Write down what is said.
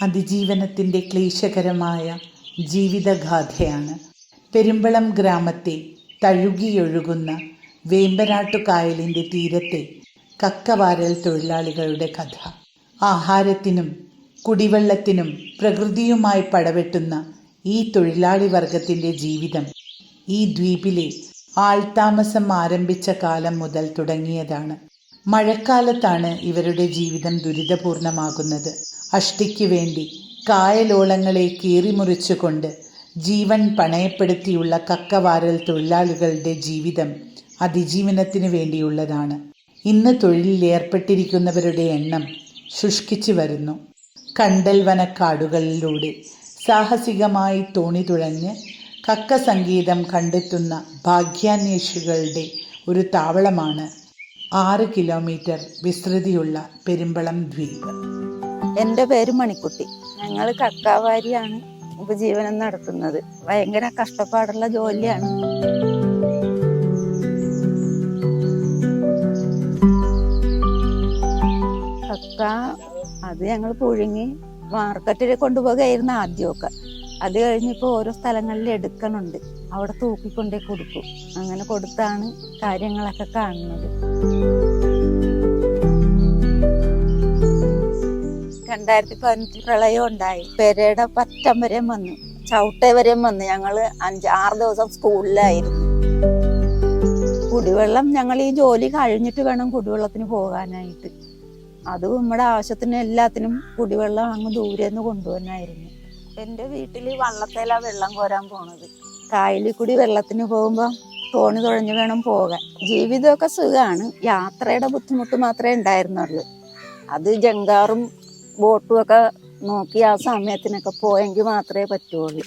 അതിജീവനത്തിൻ്റെ ക്ലേശകരമായ ജീവിതഗാഥയാണ് പെരുമ്പളം ഗ്രാമത്തെ തഴുകിയൊഴുകുന്ന വേമ്പനാട്ടുകായലിൻ്റെ തീരത്തെ കക്കവാരൽ തൊഴിലാളികളുടെ കഥ. ആഹാരത്തിനും കുടിവെള്ളത്തിനും പ്രകൃതിയുമായി പടവെട്ടുന്ന ഈ തൊഴിലാളി വർഗത്തിൻ്റെ ജീവിതം ഈ ദ്വീപിലെ ആൾതാമസം ആരംഭിച്ച കാലം മുതൽ തുടങ്ങിയതാണ്. മഴക്കാലത്താണ് ഇവരുടെ ജീവിതം ദുരിതപൂർണമാകുന്നത്. അഷ്ടിക്ക് വേണ്ടി കായലോളങ്ങളെ കീറിമുറിച്ചുകൊണ്ട് ജീവൻ പണയപ്പെടുത്തിയുള്ള കക്കവാരൽ തൊഴിലാളികളുടെ ജീവിതം അതിജീവനത്തിന് വേണ്ടിയുള്ളതാണ്. ഇന്ന് തൊഴിലിൽ ഏർപ്പെട്ടിരിക്കുന്നവരുടെ എണ്ണം ശുഷ്കിച്ചു വരുന്നു. കണ്ടൽ വനക്കാടുകളിലൂടെ സാഹസികമായി തോണി തുഴഞ്ഞ് കക്ക സംഗീതം കണ്ടെത്തുന്ന ഭാഗ്യാന്വേഷികളുടെ ഒരു താവളമാണ് 6 കിലോമീറ്റർ വിസ്തൃതിയുള്ള പെരുമ്പളം ദ്വീപ്. എൻ്റെ പേര് മണിക്കുട്ടി. ഞങ്ങൾ കക്കാവാരിയാണ് ഉപജീവനം നടത്തുന്നത്. ഭയങ്കര കഷ്ടപ്പാടുള്ള ജോലിയാണ്. കക്ക അത് ഞങ്ങൾ പുഴുങ്ങി മാർക്കറ്റിൽ കൊണ്ടുപോകുകയായിരുന്നു ആദ്യമൊക്കെ. അത് കഴിഞ്ഞിപ്പോൾ ഓരോ സ്ഥലങ്ങളിൽ എടുക്കണുണ്ട്, അവിടെ തൂക്കിക്കൊണ്ടേ കൊടുക്കും. അങ്ങനെ കൊടുത്താണ് കാര്യങ്ങളൊക്കെ കാണുന്നത്. 2015 പ്രളയം ഉണ്ടായി. പെരയുടെ പറ്റം വരെയും വന്നു, ചവിട്ട വരെയും വന്നു. ഞങ്ങൾ 5-6 ദിവസം സ്കൂളിലായിരുന്നു. കുടിവെള്ളം ഞങ്ങൾ ഈ ജോലി കഴിഞ്ഞിട്ട് വേണം കുടിവെള്ളത്തിന് പോകാനായിട്ട്. അത് നമ്മുടെ ആവശ്യത്തിന് എല്ലാത്തിനും കുടിവെള്ളം അങ്ങ് ദൂരെ നിന്ന് കൊണ്ടുപോകാനായിരുന്നു. എൻ്റെ വീട്ടിൽ വള്ളത്തേലാ വെള്ളം കോരാൻ പോണത്. കായലിൽ കൂടി വെള്ളത്തിന് പോകുമ്പോൾ തോണി തുഴഞ്ഞ് വേണം പോകാൻ. ജീവിതമൊക്കെ സുഖമാണ്, യാത്രയുടെ ബുദ്ധിമുട്ട് മാത്രമേ ഉണ്ടായിരുന്നുള്ളൂ. അത് ജങ്കാറും ബോട്ടും ഒക്കെ നോക്കി ആ സമയത്തിനൊക്കെ പോയെങ്കിൽ മാത്രമേ പറ്റുള്ളൂ.